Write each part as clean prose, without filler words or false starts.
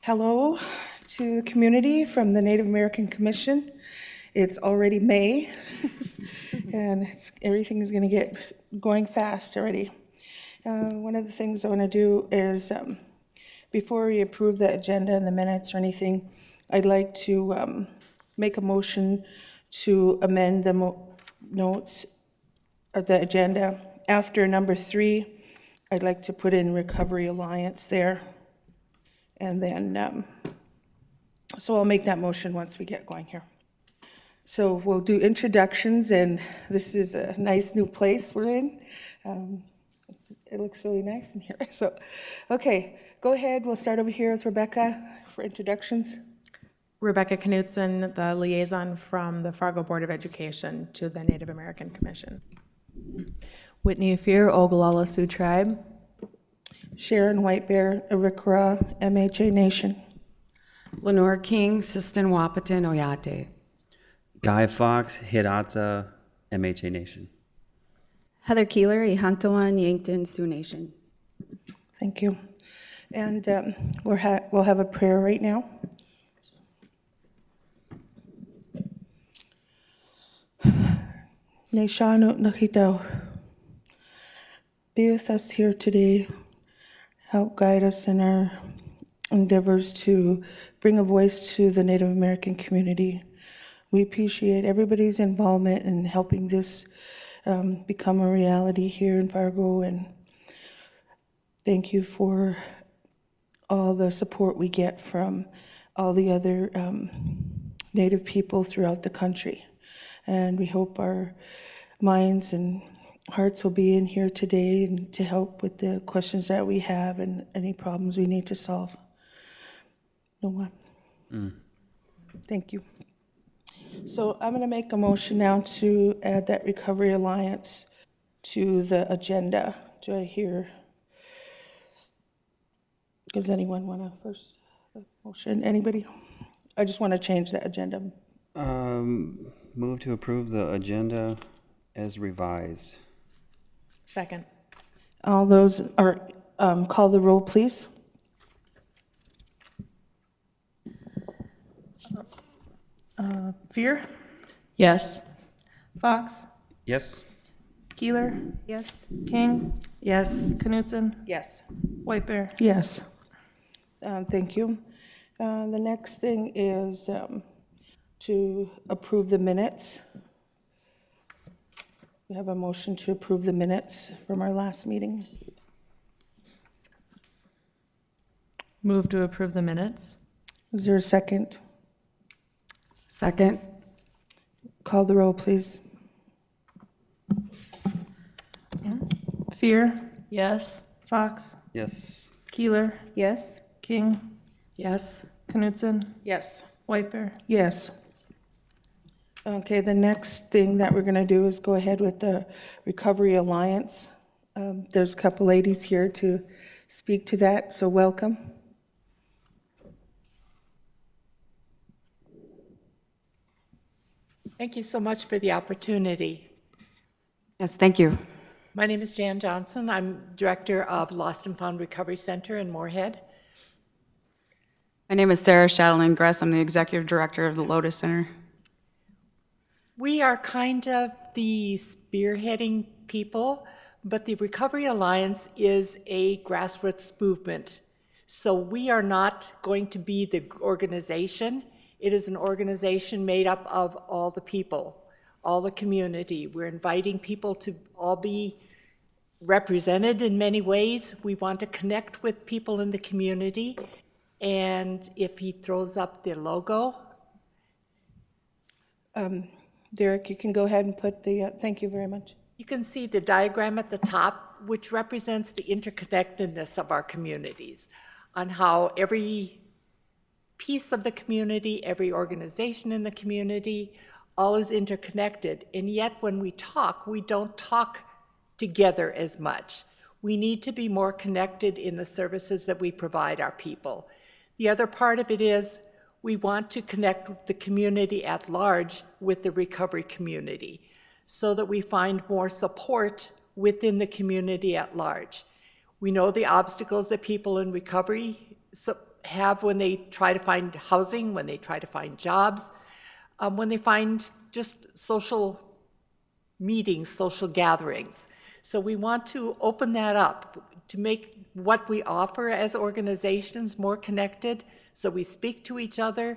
Hello to the community from the Native American Commission. It's already May, and everything is going to get going fast already. One of the things I want to do is, before we approve the agenda and the minutes or anything, I'd like to make a motion to amend the notes of the agenda. After number 3, I'd like to put in Recovery Alliance there. And then, so I'll make that motion once we get going here. So we'll do introductions, and this is a nice new place we're in. It looks really nice in here. So, okay, go ahead. We'll start over here with Rebecca for introductions. Rebecca Knutson, the liaison from the Fargo Board of Education to the Native American Commission. Whitney Fear, Ogallala Sioux Tribe. Sharon White Bear, Arikara, MHA Nation. Lenore King, Sistan Wahpeton Oyate. Guy Fox, Hidatsa, MHA Nation. Heather Keeler, Ihangtawan, Yankton, Sioux Nation. Thank you. And we'll have a prayer right now. Neshanu Nakitao, be with us here today. Help guide us in our endeavors to bring a voice to the Native American community. We appreciate everybody's involvement in helping this become a reality here in Fargo, and thank you for all the support we get from all the other Native people throughout the country. And we hope our minds and hearts will be in here today and to help with the questions that we have and any problems we need to solve. No one. Thank you. So I'm going to make a motion now to add that Recovery Alliance to the agenda. Do I hear? Does anyone want to first motion? Anybody? I just want to change the agenda. Move to approve the agenda as revised. Second. All those are, call the roll, please. Fear, Yes. Fox, Yes? Keeler, Yes. King, Yes. Knutson, Yes. White Bear. Yes. Thank you. The next thing is to approve the minutes. We have a motion to approve the minutes from our last meeting. Move to approve the minutes. Is there a second? Second. Call the roll, please. Fear, Yes. Fox, Yes. Keeler, Yes. King, Yes. Knutson, Yes. White Bear. Yes. Okay, the next thing that we're going to do is go ahead with the Recovery Alliance. There's a couple ladies here to speak to that, so welcome. Thank you so much for the opportunity. Yes, thank you. My name is Jan Johnson. I'm Director of Lost and Found Recovery Center in Moorhead. My name is Sarah Shadowland Gress. I'm the Executive Director of the Lotus Center. We are kind of the spearheading people, but the Recovery Alliance is a grassroots movement. So we are not going to be the organization. It is an organization made up of all the people, all the community. We're inviting people to all be represented in many ways. We want to connect with people in the community. And if he throws up the logo. Derek, you can go ahead and put the, thank you very much. You can see the diagram at the top, which represents the interconnectedness of our communities, on how every piece of the community, every organization in the community, all is interconnected. And yet when we don't talk together as much. We need to be more connected in the services that we provide our people. The other part of it is we want to connect the community at large with the recovery community so that we find more support within the community at large. We know the obstacles that people in recovery have when they try to find housing, when they try to find jobs, when they find just social meetings, social gatherings. So we want to open that up to make what we offer as organizations more connected, so we speak to each other.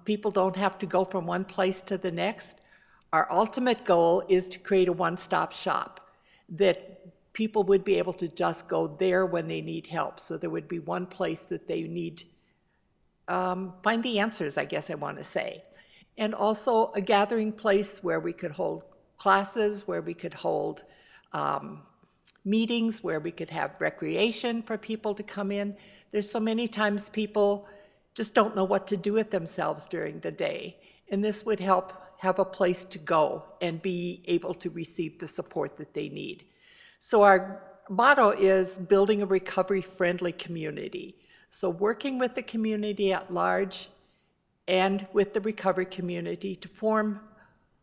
People don't have to go from one place to the next. Our ultimate goal is to create a one-stop shop, that people would be able to just go there when they need help. So there would be one place that they need, find the answers, I guess I want to say. And also a gathering place where we could hold classes, where we could hold meetings, where we could have recreation for people to come in. There's so many times people just don't know what to do with themselves during the day. And this would help have a place to go and be able to receive the support that they need. So our motto is building a recovery-friendly community. So working with the community at large and with the recovery community to form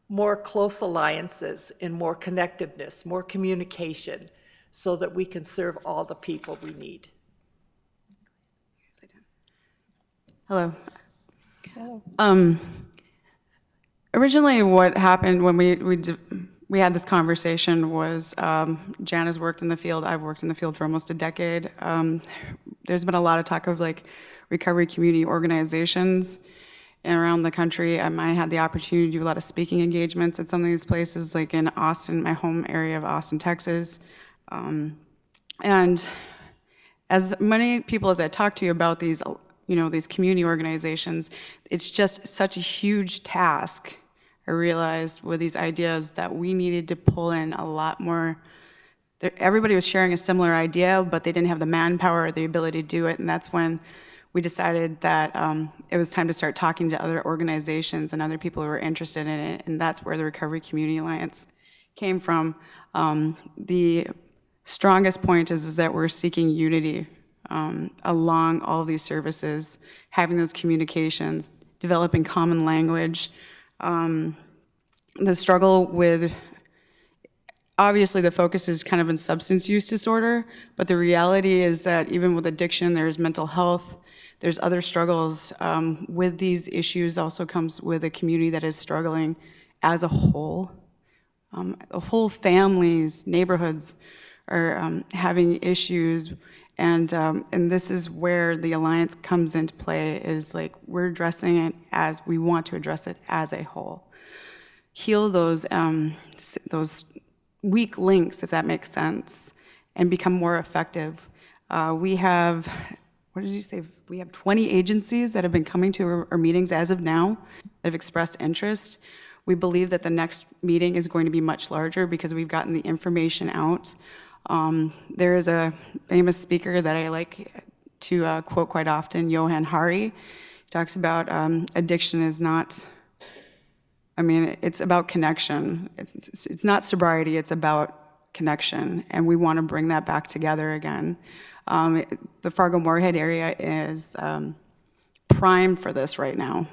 more close alliances and more connectiveness, more communication, so that we can serve all the people we need. Hello. Originally, what happened when we had this conversation was Jan has worked in the field. I've worked in the field for almost a decade. There's been a lot of talk of like recovery community organizations around the country. I had the opportunity to do a lot of speaking engagements at some of these places, like in Austin, my home area of Austin, Texas. And as many people as I talk to about these, these community organizations, it's just such a huge task. I realized with these ideas that we needed to pull in a lot more. Everybody was sharing a similar idea, but they didn't have the manpower or the ability to do it, and that's when we decided that it was time to start talking to other organizations and other people who were interested in it, and that's where the Recovery Community Alliance came from. The strongest point is that we're seeking unity along all of these services, having those communications, developing common language. The struggle with, obviously the focus is kind of in substance use disorder, but the reality is that even with addiction, there's mental health, there's other struggles. With these issues also comes with a community that is struggling as a whole. Whole families, neighborhoods are having issues, and this is where the Alliance comes into play, is like we're addressing it as we want to address it as a whole. Heal those weak links, if that makes sense, and become more effective. We have, what did you say? We have 20 agencies that have been coming to our meetings as of now that have expressed interest. We believe that the next meeting is going to be much larger because we've gotten the information out. There is a famous speaker that I like to quote quite often, Johan Hari. He talks about addiction is not, it's about connection. It's not sobriety, it's about connection, and we want to bring that back together again. The Fargo-Moorhead area is prime for this right now.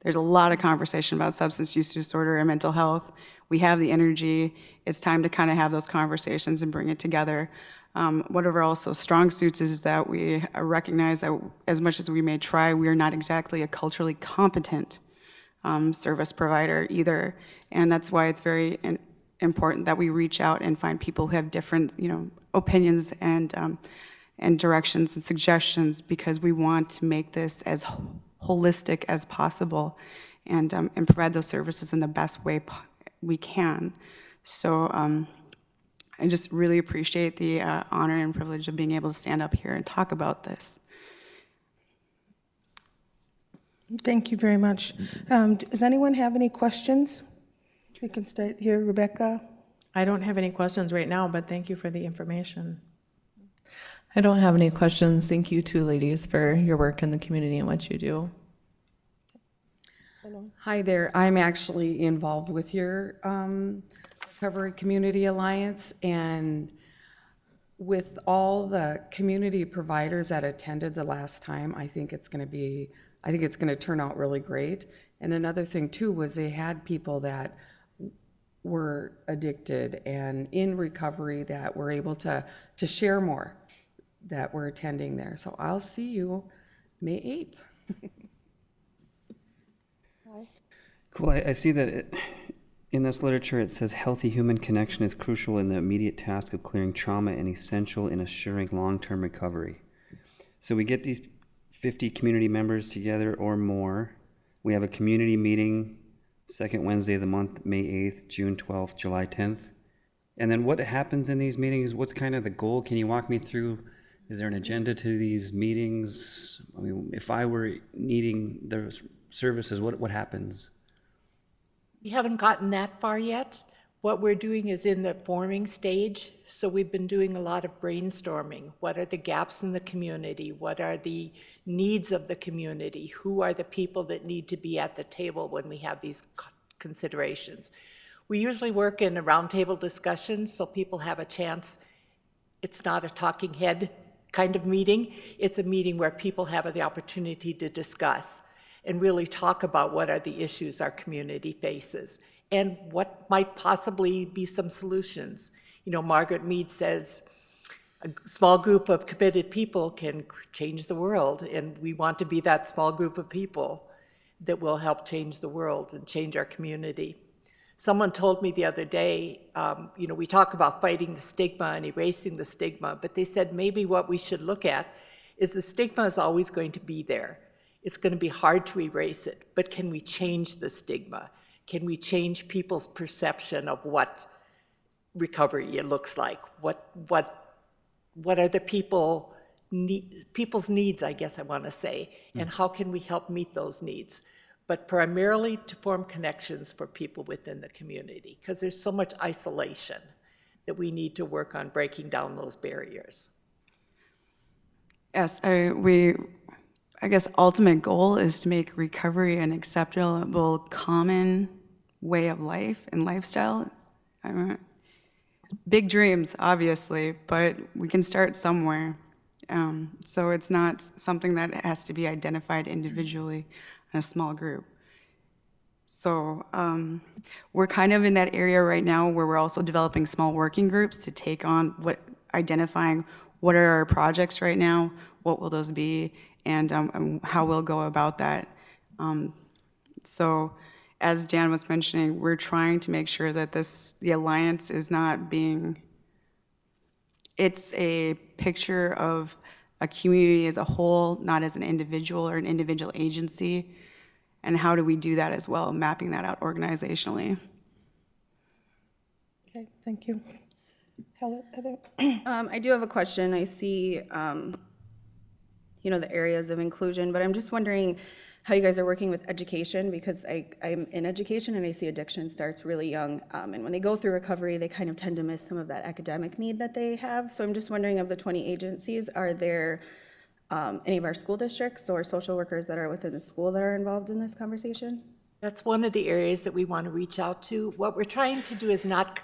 There's a lot of conversation about substance use disorder and mental health. We have the energy. It's time to kind of have those conversations and bring it together. One of our also strong suits is that we recognize that as much as we may try, we are not exactly a culturally competent service provider either. And that's why it's very important that we reach out and find people who have different, opinions and directions and suggestions, because we want to make this as holistic as possible and provide those services in the best way we can. So I just really appreciate the honor and privilege of being able to stand up here and talk about this. Thank you very much. Does anyone have any questions? We can start here, Rebecca. I don't have any questions right now, but thank you for the information. I don't have any questions. Thank you two ladies for your work in the community and what you do. Hi there. I'm actually involved with your Recovery Community Alliance, and with all the community providers that attended the last time, I think it's going to turn out really great. And another thing too was they had people that were addicted and in recovery that were able to share more that were attending there. So I'll see you May 8th. Cool. I see that in this literature it says healthy human connection is crucial in the immediate task of clearing trauma and essential in assuring long-term recovery. So we get these 50 community members together or more. We have a community meeting second Wednesday of the month, May 8th, June 12th, July 10th. And then what happens in these meetings? What's kind of the goal? Can you walk me through? Is there an agenda to these meetings? I mean, if I were needing the services, what happens? We haven't gotten that far yet. What we're doing is in the forming stage. So we've been doing a lot of brainstorming. What are the gaps in the community? What are the needs of the community? Who are the people that need to be at the table when we have these considerations? We usually work in a roundtable discussion so people have a chance. It's not a talking head kind of meeting. It's a meeting where people have the opportunity to discuss and really talk about what are the issues our community faces and what might possibly be some solutions. You know, Margaret Mead says a small group of committed people can change the world, and we want to be that small group of people that will help change the world and change our community. Someone told me the other day, you know, we talk about fighting the stigma and erasing the stigma, but they said maybe what we should look at is the stigma is always going to be there. It's going to be hard to erase it, but can we change the stigma? Can we change people's perception of what recovery looks like? What are the people's needs, I guess I want to say, and how can we help meet those needs? But primarily to form connections for people within the community, because there's so much isolation that we need to work on breaking down those barriers. Yes, I guess ultimate goal is to make recovery an acceptable, common way of life and lifestyle. Big dreams, obviously, but we can start somewhere. So it's not something that has to be identified individually in a small group. So we're kind of in that area right now where we're also developing small working groups to take on identifying what are our projects right now, what will those be, and how we'll go about that. So as Jan was mentioning, we're trying to make sure that the Alliance is not being, it's a picture of a community as a whole, not as an individual or an individual agency. And how do we do that as well, mapping that out organizationally? Okay, thank you. Heather? I do have a question. I see, you know, the areas of inclusion, but I'm just wondering how you guys are working with education, because I'm in education and I see addiction starts really young. And when they go through recovery, they kind of tend to miss some of that academic need that they have. So I'm just wondering, of the 20 agencies, are there any of our school districts or social workers that are within the school that are involved in this conversation? That's one of the areas that we want to reach out to. What we're trying to do is not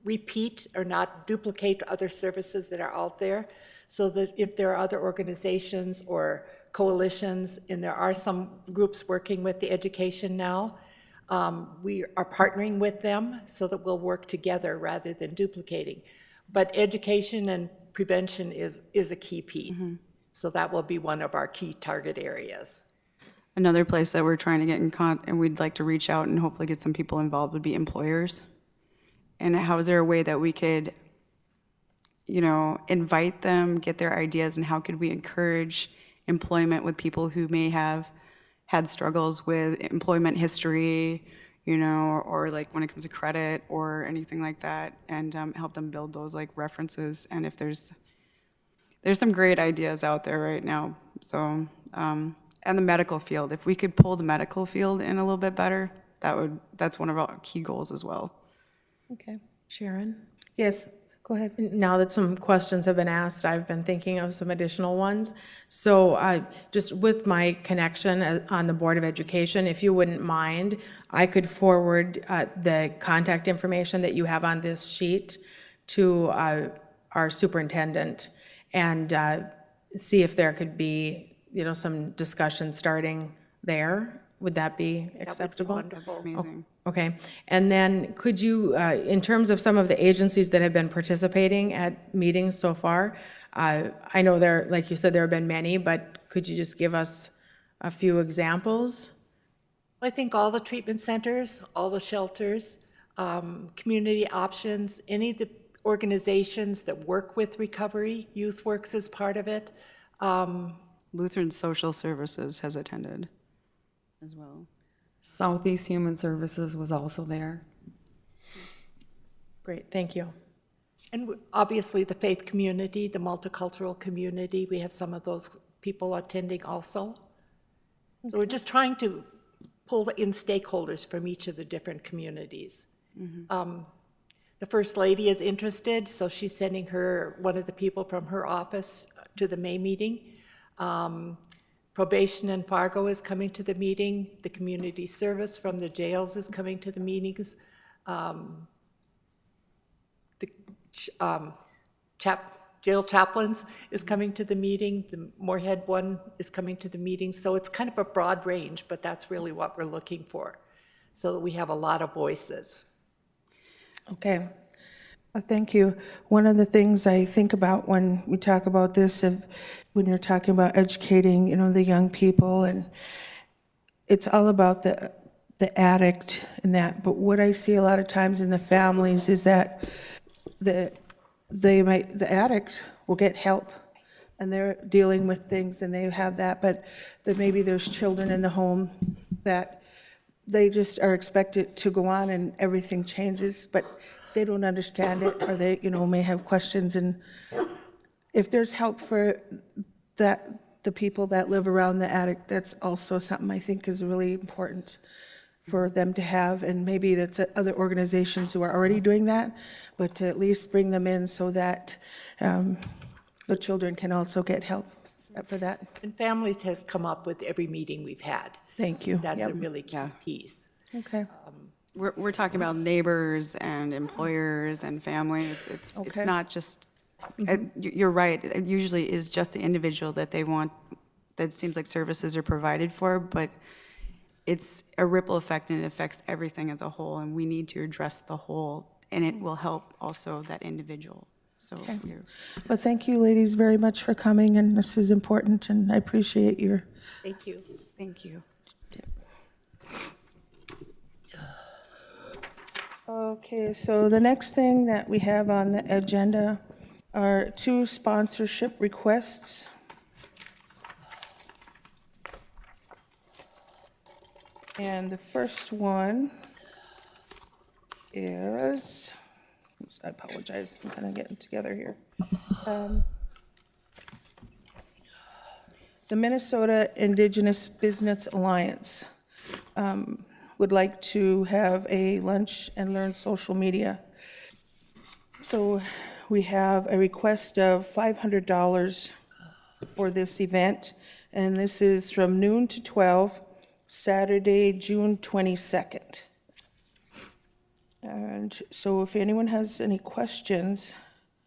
repeat or not duplicate other services that are out there, so that if there are other organizations or coalitions, and there are some groups working with the education now, we are partnering with them so that we'll work together rather than duplicating. But education and prevention is a key piece. Mm-hmm. So that will be one of our key target areas. Another place that we're trying to get in contact, and we'd like to reach out and hopefully get some people involved, would be employers. And how is there a way that we could, you know, invite them, get their ideas, and how could we encourage employment with people who may have had struggles with employment history, you know, or like when it comes to credit or anything like that, and help them build those like references. And if there's some great ideas out there right now. So, and the medical field, if we could pull the medical field in a little bit better, that's one of our key goals as well. Okay. Sharon? Yes, go ahead. Now that some questions have been asked, I've been thinking of some additional ones. So just with my connection on the Board of Education, if you wouldn't mind, I could forward the contact information that you have on this sheet to our superintendent and see if there could be, you know, some discussion starting there Would that be That would be acceptable? wonderful. Amazing. Okay, and then could you, in terms of some of the agencies that have been participating at meetings so far, I know there, like you said, there have been many, but could you just give us a few examples? I think all the treatment centers, all the shelters, community options, any of the organizations that work with recovery, Youth Works is part of it. Lutheran Social Services has attended as well. Southeast Human Services was also there. Great, thank you. And obviously, the faith community, the multicultural community, we have some of those people attending also. So we're just trying to pull in stakeholders from each of the different communities. The First Lady is interested, so she's sending one of the people from her office to the May meeting. Probation in Fargo is coming to the meeting. The community service from the jails is coming to the meetings. Jail chaplains is coming to the meeting. The Moorhead one is coming to the meeting. So it's kind of a broad range, but that's really what we're looking for, so that we have a lot of voices. Okay. Thank you. One of the things I think about when we talk about this, when you're talking about educating, the young people, and it's all about the addict and that. But what I see a lot of times in the families is that the addict will get help, and they're dealing with things, and they have that. But that maybe there's children in the home that they just are expected to go on, and everything changes, but they don't understand it, or they, may have questions. And if there's help for the people that live around the addict, that's also something I think is really important for them to have. And maybe that's other organizations who are already doing that, but to at least bring them in so that the children can also get help for that. And families has come up with every meeting we've had. Thank you. That's a Yep. really key piece. Okay. We're talking about neighbors and employers and families. It's Okay. not just, you're right, it usually is just the individual that they want, that seems like services are provided for, but it's a ripple effect and it affects everything as a whole, and we need to address the whole, and it will help also that individual. So we're, Well, thank you, ladies, very much for coming, and this is important, and I appreciate your. Thank you. thank you. Okay, so the next thing that we have on the agenda are 2 sponsorship requests. And the first one is, I apologize, I'm kind of getting together here. The Minnesota Indigenous Business Alliance would like to have a lunch and learn social media. So we have a request of $500 for this event, and this is from noon to 12, Saturday, June 22nd. And so if anyone has any questions,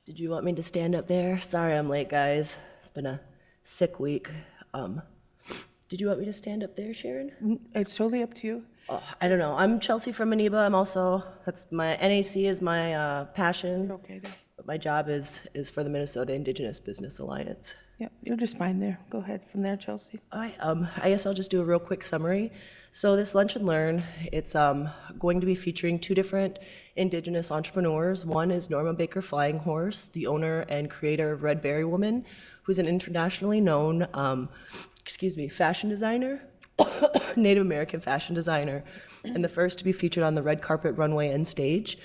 Did you want me to stand up there? Sorry I'm late, guys. It's been a sick week. Did you want me to stand up there, Sharon? it's totally up to you. Oh, I don't know. I'm Chelsea from Maniba. I'm also, that's my, NAC is my passion, Okay, there. but my job is for the Minnesota Indigenous Business Alliance. Yeah, you're just fine there. Go ahead from there, Chelsea. All right, I guess I'll just do a real quick summary. So this Lunch and Learn, it's going to be featuring 2 different Indigenous entrepreneurs. One is Norma Baker Flying Horse, the owner and creator of Red Berry Woman, who's an internationally known, fashion designer, Native American fashion designer, and the first to be featured on the red carpet runway and stage.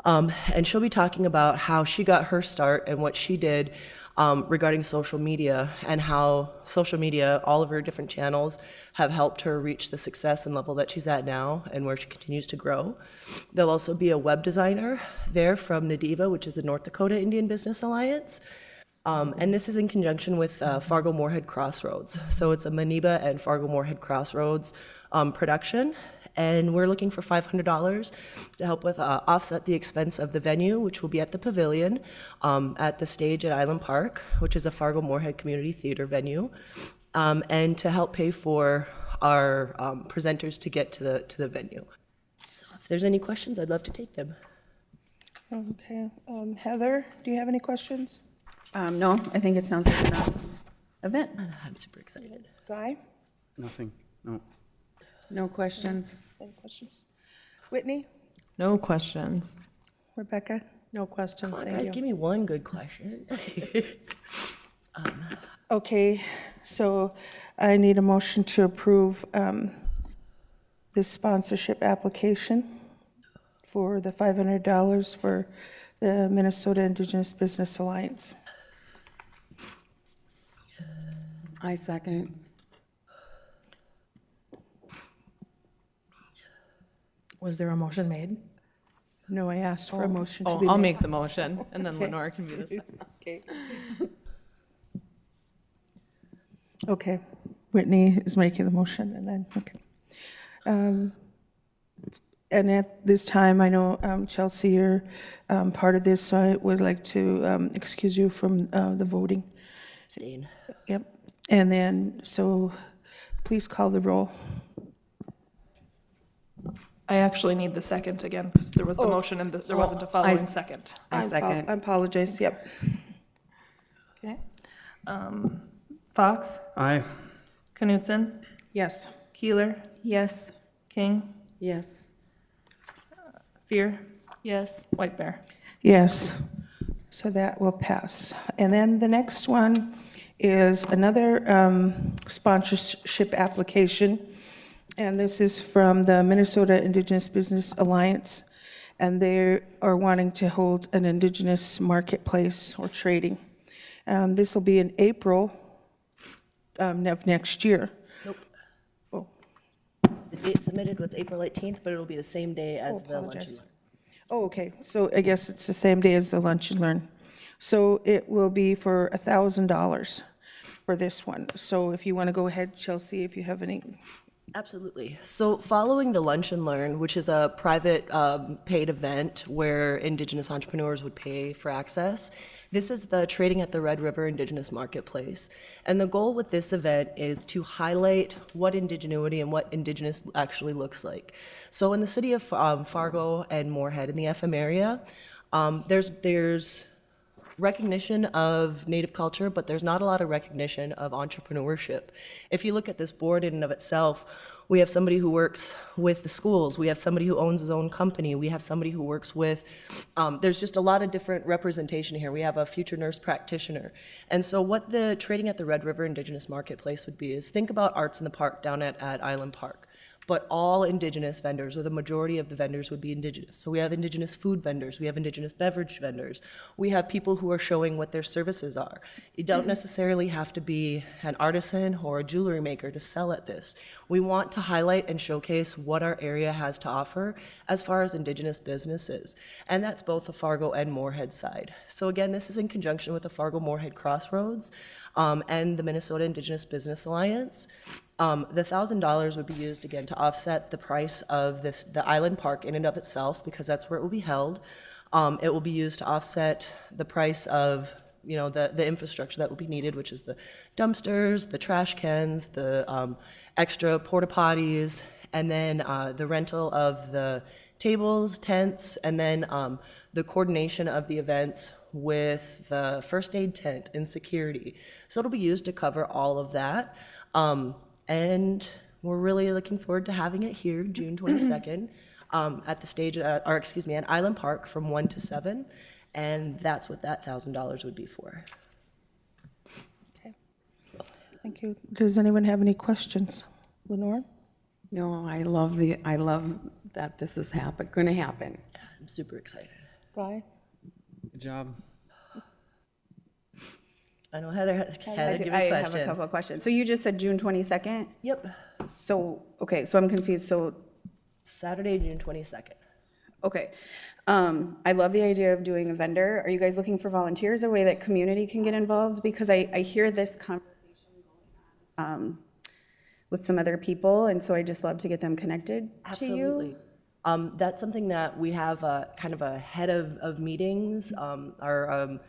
And she'll be talking about how she got her start and what she did regarding social media, and how social media, all of her different channels, have helped her reach the success and level that she's at now and where she continues to grow. There'll also be a web designer there from NADIVA, which is the North Dakota Indian Business Alliance. And this is in conjunction with Fargo-Moorhead Crossroads. So it's a Maniba and Fargo-Moorhead Crossroads production. And we're looking for $500 to help with offset the expense of the venue, which will be at the Pavilion, at the stage at Island Park, which is a Fargo-Moorhead Community Theater venue, and to help pay for our presenters to get to the venue. So if there's any questions, I'd love to take them. Okay, Heather, do you have any questions? No, I think it sounds like an awesome event. I'm super excited. Guy, Nothing, no. No questions? any questions? Whitney, No questions. Rebecca? No questions, Come on, thank guys, you. give me one good question. Okay, so I need a motion to approve this sponsorship application for the $500 for the Minnesota Indigenous Business Alliance. I second. Was there a motion made? No, I asked for a motion to be Oh, I'll made. make the motion, and then Lenore can be the second. Okay. Okay, Whitney is making the motion, and then, okay. And at this time, I know, Chelsea, you're part of this, so I would like to excuse you from the voting. Abstain. Yep. And then, so please call the roll. I actually need the second again, because there was the motion and there wasn't a following second. I second. I apologize, yep. Okay. Fox, Aye. Knutson, Yes. Keeler, Yes. King, Yes. Fear, Yes. White Bear. Yes, so that will pass. And then the next one is another sponsorship application, and this is from the Minnesota Indigenous Business Alliance, and they are wanting to hold an Indigenous marketplace or trading. This will be in April of next year. The date submitted was April 18th, but it'll be the same day as the lunch and apologize. learn. Oh, okay, so I guess it's the same day as the Lunch and Learn. So it will be for $1,000 for this one. So if you want to go ahead, Chelsea, if you have any. Absolutely. So following the Lunch and Learn, which is a private paid event where Indigenous entrepreneurs would pay for access, this is the Trading at the Red River Indigenous Marketplace. And the goal with this event is to highlight what indigenuity and what Indigenous actually looks like. So in the city of Fargo and Moorhead in the FM area, there's recognition of Native culture, but there's not a lot of recognition of entrepreneurship. If you look at this board in and of itself, we have somebody who works with the schools, we have somebody who owns his own company, we have somebody who works with, there's just a lot of different representation here. We have a future nurse practitioner. And so what the Trading at the Red River Indigenous Marketplace would be is think about Arts in the Park down at Island Park. But all Indigenous vendors, or the majority of the vendors, would be Indigenous. So we have Indigenous food vendors, we have Indigenous beverage vendors, we have people who are showing what their services are. You don't necessarily have to be an artisan or a jewelry maker to sell at this. We want to highlight and showcase what our area has to offer as far as Indigenous businesses. And that's both the Fargo and Moorhead side. So again, this is in conjunction with the Fargo-Moorhead Crossroads and the Minnesota Indigenous Business Alliance. The $1,000 would be used again to offset the price of the Island Park in and of itself, because that's where it will be held. It will be used to offset the price of, you know, the infrastructure that will be needed, which is the dumpsters, the trash cans, the extra porta potties, and then the rental of the tables, tents, and then the coordination of the events with the first aid tent and security. So it'll be used to cover all of that. And we're really looking forward to having it here June 22nd at the stage, or excuse me, at Island Park from 1 to 7. And that's what that $1,000 would be for. Okay. Thank you. Does anyone have any questions? Lenore? No, I love that this is going to happen. I'm super excited. Guy? Good job. I know Heather, I give me I a have a question. couple of questions. So you just said June 22nd? Yep. So, okay, so I'm confused. So, Saturday, June 22nd. okay. I love the idea of doing a vendor. Are you guys looking for volunteers, a way that community can get involved? Because I hear this conversation going on with some other people, and so I just love to get them connected to you. Absolutely. That's something that we have kind of a head of meetings, our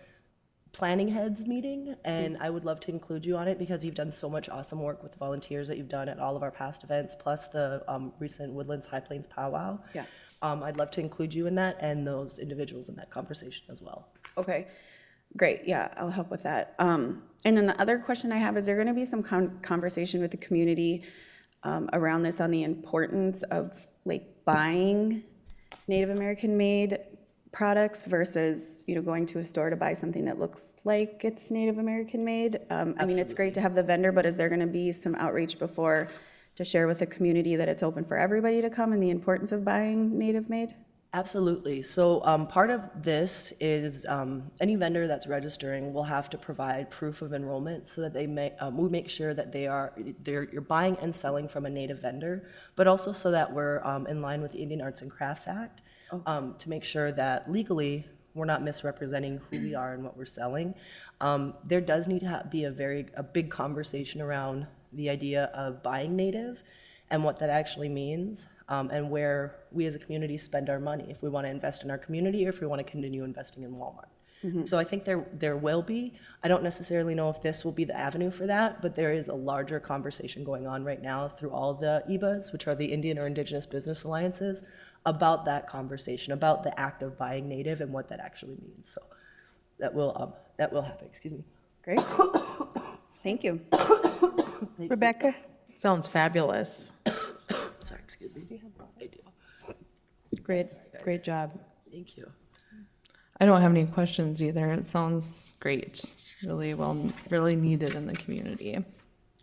planning heads meeting, and I would love to include you on it because you've done so much awesome work with the volunteers that you've done at all of our past events, plus the recent Woodlands High Plains powwow. Yeah. I'd love to include you in that and those individuals in that conversation as well. Okay, great, yeah, I'll help with that. And then the other question I have, is there gonna be some conversation with the community around this on the importance of like buying Native American made products versus, you know, going to a store to buy something that looks like it's Native American made? I mean, it's great to have the vendor, but is there gonna be some outreach before to share with the community that it's open for everybody to come and the importance of buying Native made? Absolutely. So part of this is any vendor that's registering will have to provide proof of enrollment so that we make sure that you're buying and selling from a Native vendor, but also so that we're in line with the Indian Arts and Crafts Act to make sure that legally we're not misrepresenting who we are and what we're selling. There does need to be a big conversation around the idea of buying Native and what that actually means, and where we as a community spend our money, if we want to invest in our community or if we want to continue investing in Walmart. So I think there will be. I don't necessarily know if this will be the avenue for that, but there is a larger conversation going on right now through all the IBAs, which are the Indian or Indigenous Business Alliances, about that conversation, about the act of buying Native and what that actually means. So that will happen. Excuse me. Great, thank you. Rebecca? Sounds fabulous. Sorry, excuse me. I do. Great job. Thank you. I don't have any questions either. It sounds great. Really needed in the community.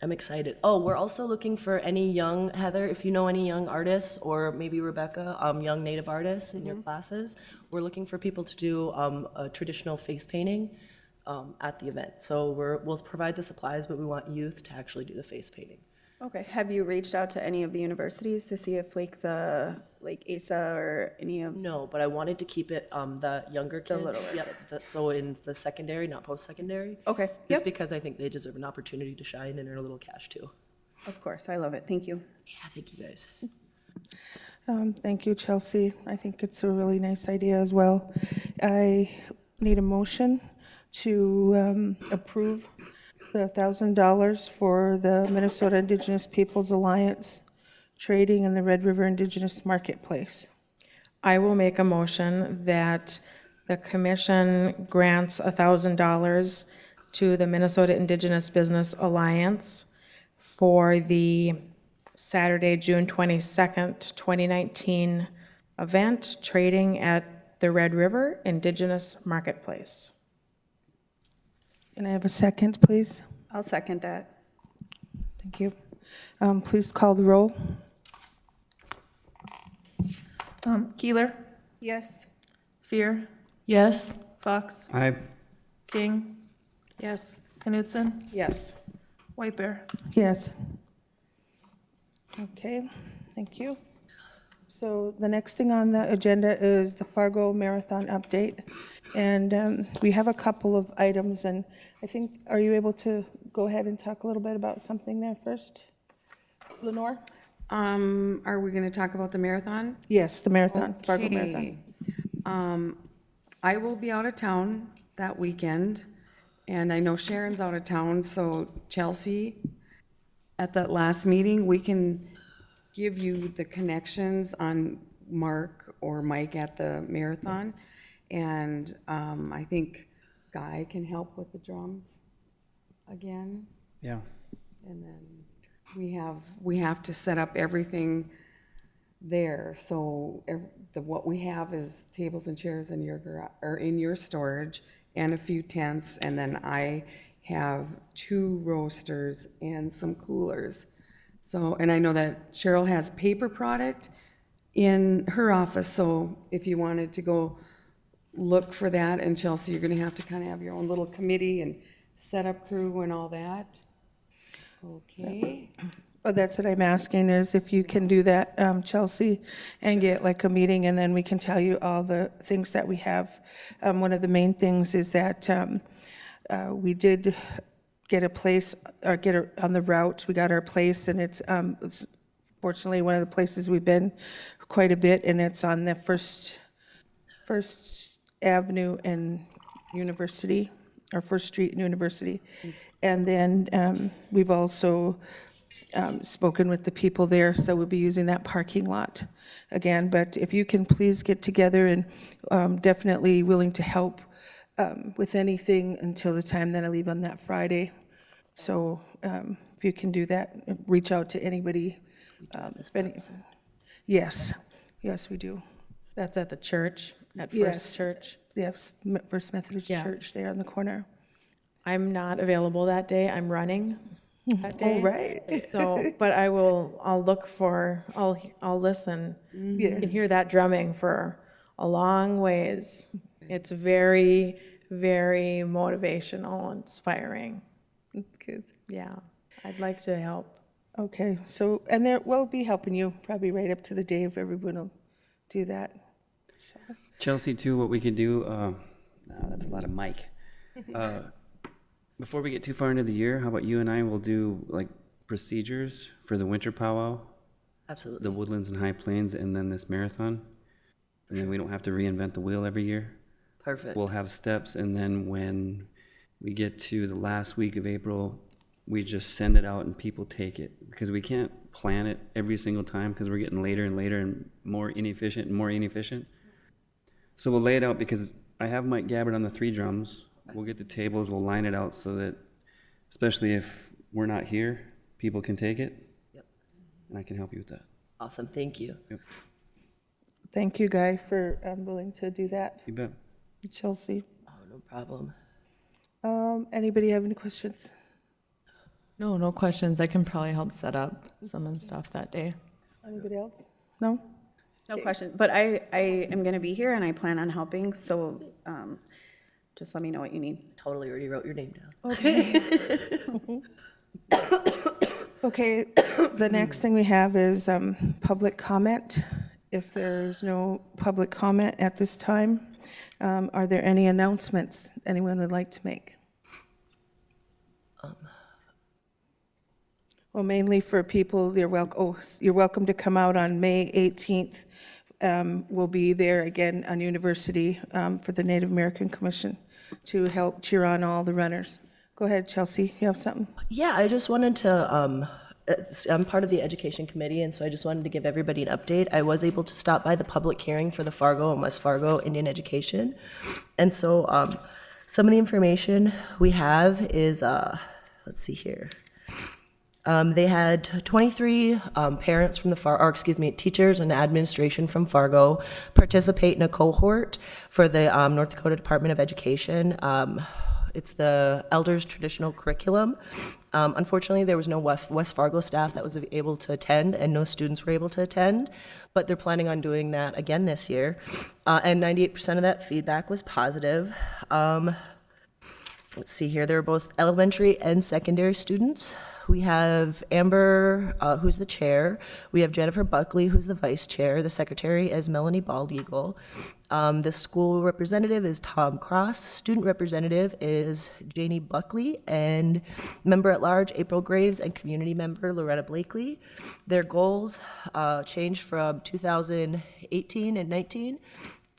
I'm excited. Oh, we're also looking for any young, Heather, if you know any young artists, or maybe Rebecca, young Native artists in your classes. We're looking for people to do a traditional face painting at the event. So we'll provide the supplies, but we want youth to actually do the face painting. Okay, have you reached out to any of the universities to see if like ASA or any of? No, but I wanted to keep it the younger kids. littler Yep, so in the secondary, not post-secondary. Okay, Just yep, because I think they deserve an opportunity to shine and earn a little cash too. of course, I love it, thank you. Yeah, thank you guys. Thank you, Chelsea. I think it's a really nice idea as well. I need a motion to approve the $1,000 for the Minnesota Indigenous Peoples Alliance trading in the Red River Indigenous Marketplace. I will make a motion that the commission grants $1,000 to the Minnesota Indigenous Business Alliance for the Saturday, June 22nd, 2019 event, trading at the Red River Indigenous Marketplace. Can I have a second, please? I'll second that. Thank you. Please call the roll. Keeler, Yes. Fear, Yes. Fox, Aye. King, Yes. Knutson, Yes. White Bear. Yes. Okay, thank you. So the next thing on the agenda is the Fargo Marathon update. And we have a couple of items, and I think, are you able to go ahead and talk a little bit about something there first? Lenore? Are we gonna talk about the marathon? Yes, the marathon, Fargo Marathon. Okay. I will be out of town that weekend, and I know Sharon's out of town, so Chelsea, at that last meeting, we can give you the connections on Mark or Mike at the marathon. And I think Guy can help with the drums again. Yeah. And then we have to set up everything there. So what we have is tables and chairs in your garage, or in your storage, and a few tents. And then I have 2 roasters and some coolers. So, and I know that Cheryl has paper product in her office. So if you wanted to go look for that, and Chelsea, you're gonna have to kind of have your own little committee and setup crew and all that. Okay. Oh, that's what I'm asking, is if you can do that, Chelsea, and get like a meeting, and then we can tell you all the things that we have. One of the main things is that we did get a place, or on the route, we got our place, and it's fortunately one of the places we've been quite a bit, and it's on the First Avenue and University or First Street and University. And then we've also spoken with the people there, so we'll be using that parking lot again. But if you can please get together, and definitely willing to help with anything until the time that I leave on that Friday. So if you can do that, reach out to anybody. Yes, yes, we do. That's at the church, at Yes. First Church. Yes, First Methodist Yeah. Church there on the corner. I'm not available that day. I'm running that day. Oh, right. So, but I'll look for, I'll listen. You can Yes. hear that drumming for a long ways. It's very, very motivational, inspiring. That's good. Yeah, I'd like to help. Okay, so, and we'll be helping you probably right up to the day if everyone will do that. So, Chelsea, too, what we could do, that's a lot of mic. Before we get too far into the year, how about you and I will do like procedures for the winter powwow, Absolutely. the Woodlands and High Plains, and then this marathon? And then we don't have to reinvent the wheel every year. Perfect. We'll have steps, and then when we get to the last week of April, we just send it out and people take it, because we can't plan it every single time because we're getting later and later and more inefficient and more inefficient. So we'll lay it out, because I have Mike Gabbard on the 3 drums. We'll get the tables, we'll line it out so that, especially if we're not here, people can take it. Yep. And I can help you with that. Awesome, thank you. Yep. thank you, Guy, for willing to do that. You bet. Chelsea. Oh, no problem. Anybody have any questions? No questions. I can probably help set up some and stuff that day. Anybody else? No? No question, but I am going to be here and I plan on helping, so just let me know what you need. Totally already wrote your name down. Okay, the next thing we have is public comment. If there's no public comment at this time, are there any announcements anyone would like to make? Well, mainly for people, you're welcome to come out on May 18th. We'll be there again on University for the Native American Commission to help cheer on all the runners. Go ahead, Chelsea, you have something? Yeah, I just wanted to, I'm part of the education committee, and so I just wanted to give everybody an update. I was able to stop by the public hearing for the Fargo and West Fargo Indian education. And so some of the information we have is, let's see here. They had 23 parents from the teachers and administration from Fargo participate in a cohort for the North Dakota Department of Education. It's the Elders Traditional Curriculum. Unfortunately, there was no West Fargo staff that was able to attend, and no students were able to attend, but they're planning on doing that again this year. And 98% of that feedback was positive. Let's see here, they're both elementary and secondary students. We have Amber, who's the chair. We have Jennifer Buckley, who's the vice chair. The secretary is Melanie Bald-Eagle. The school representative is Tom Cross. Student representative is Janie Buckley, and member at large April Graves, and community member Loretta Blakely. Their goals changed from 2018 and 19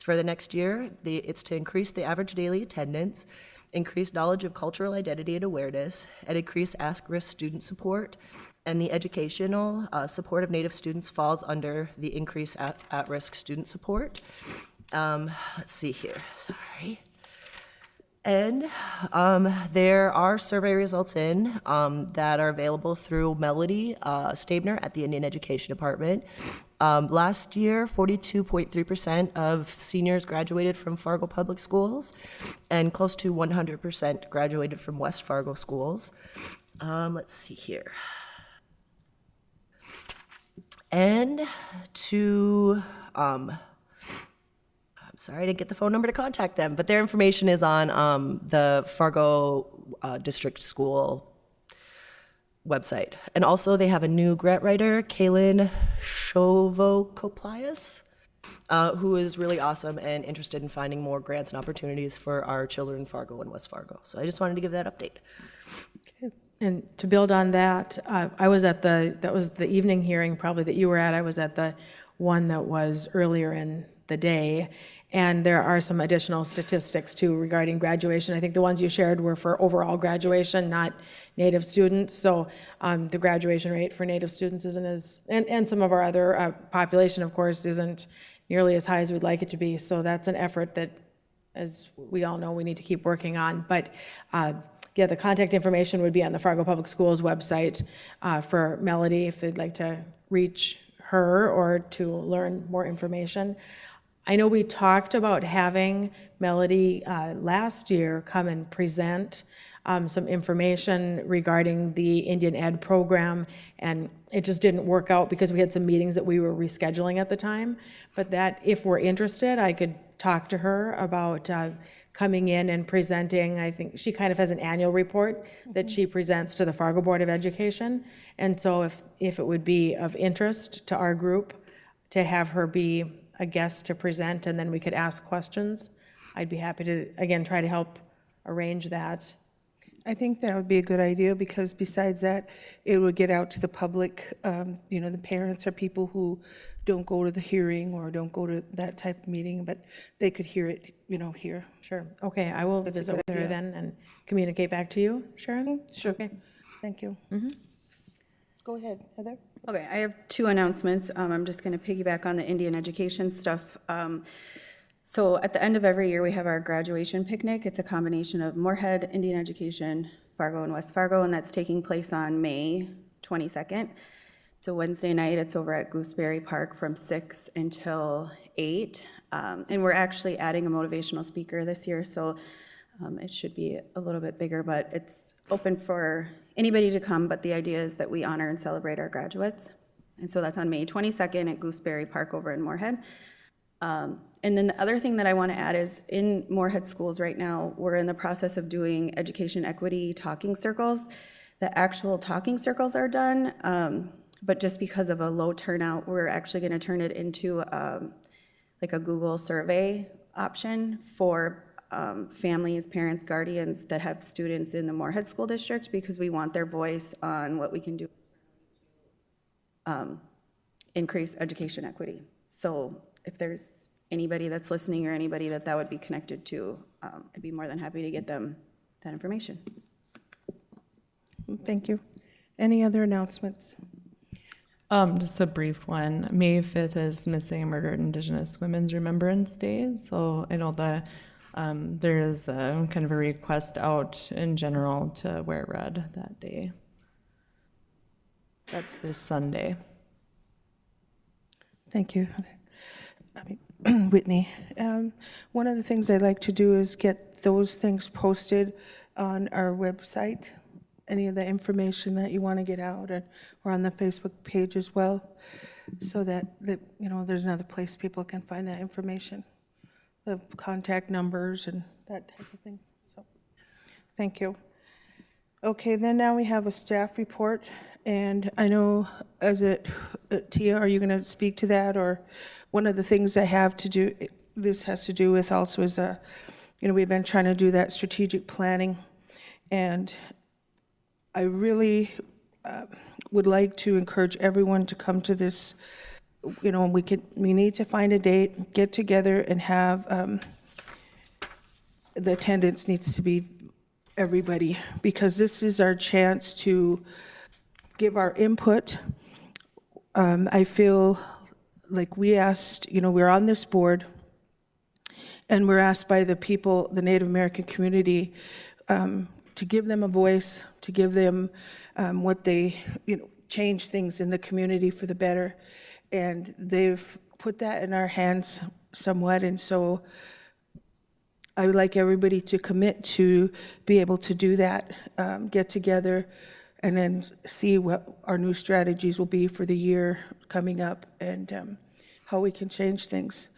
for the next year. It's to increase the average daily attendance, increase knowledge of cultural identity and awareness, and increase at-risk student support. And the educational support of Native students falls under the increase at-risk student support. Let's see here, sorry. And there are survey results in that are available through Melody Stabner at the Indian Education Department. Last year, 42.3% of seniors graduated from Fargo Public Schools, and close to 100% graduated from West Fargo schools. Let's see here. And to, I'm sorry, I didn't get the phone number to contact them, but their information is on the Fargo District School website. And also they have a new grant writer, Kaylin Shovokoplias, who is really awesome and interested in finding more grants and opportunities for our children in Fargo and West Fargo. So I just wanted to give that update. And to build on that, I was at that was the evening hearing probably that you were at. I was at the one that was earlier in the day. And there are some additional statistics too regarding graduation. I think the ones you shared were for overall graduation, not Native students. So the graduation rate for Native students isn't as, and some of our other population, of course, isn't nearly as high as we'd like it to be. So that's an effort that, as we all know, we need to keep working on. But yeah, the contact information would be on the Fargo Public Schools website for Melody if they'd like to reach her or to learn more information. I know we talked about having Melody last year come and present some information regarding the Indian Ed program, and it just didn't work out because we had some meetings that we were rescheduling at the time. But that, if we're interested, I could talk to her about coming in and presenting. I think she kind of has an annual report that she presents to the Fargo Board of Education. And so if it would be of interest to our group to have her be a guest to present, and then we could ask questions, I'd be happy to, again, try to help arrange that. I think that would be a good idea, because besides that, it would get out to the public, you know, the parents or people who don't go to the hearing or don't go to that type of meeting, but they could hear it, you know, here. Sure. Okay, I will That's a visit good with her idea. then and communicate back to you, Sharon? Sure. Okay. Thank you. Go ahead, Heather. Okay, I have two announcements. I'm just going to piggyback on the Indian education stuff. So at the end of every year, we have our graduation picnic. It's a combination of Moorhead, Indian Education, Fargo, and West Fargo, and that's taking place on May 22nd. It's a Wednesday night. It's over at Gooseberry Park from 6 until 8. And we're actually adding a motivational speaker this year, so it should be a little bit bigger, but it's open for anybody to come, but the idea is that we honor and celebrate our graduates. And so that's on May 22nd at Gooseberry Park over in Moorhead. And then the other thing that I want to add is, in Moorhead schools right now, we're in the process of doing education equity talking circles. The actual talking circles are done, but just because of a low turnout, we're actually going to turn it into like a Google survey option for families, parents, guardians that have students in the Moorhead School District, because we want their voice on what we can do increase education equity. So if there's anybody that's listening or anybody that would be connected to, I'd be more than happy to get them that information. Thank you. Any other announcements? Just a brief one. May 5th is Missing and Murdered Indigenous Women's Remembrance Day. So I know that there is a kind of a request out in general to wear red that day. That's this Sunday. Thank you, Whitney. One of the things I'd like to do is get those things posted on our website, any of the information that you want to get out, or on the Facebook page as well, so that you know, there's another place people can find that information, the contact numbers and that type of thing. So, thank you. Okay, then now we have a staff report, and I know, Tia, are you going to speak to that? Or one of the things I have to do, this has to do with also is, you know, we've been trying to do that strategic planning, and I really would like to encourage everyone to come to this. You know, we need to find a date, get together, and have the attendance needs to be everybody, because this is our chance to give our input. I feel like we asked, you know, we're on this board, and we're asked by the people, the Native American community, to give them a voice, to give them what they, you know, change things in the community for the better. And they've put that in our hands somewhat, and so I would like everybody to commit to be able to do that, get together, and then see what our new strategies will be for the year coming up, and how we can change things.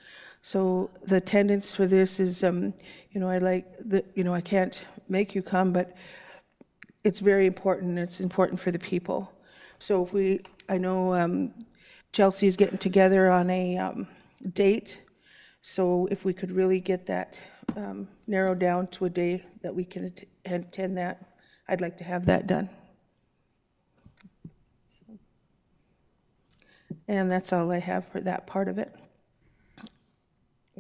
So the attendance for this is, you know, I can't make you come, but it's very important. It's important for the people. So I know Chelsea's getting together on a date. So if we could really get that narrowed down to a day that we can attend that, I'd like to have that done. And that's all I have for that part of it.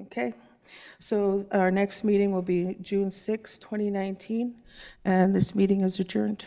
Okay, so our next meeting will be June 6, 2019, and this meeting is adjourned.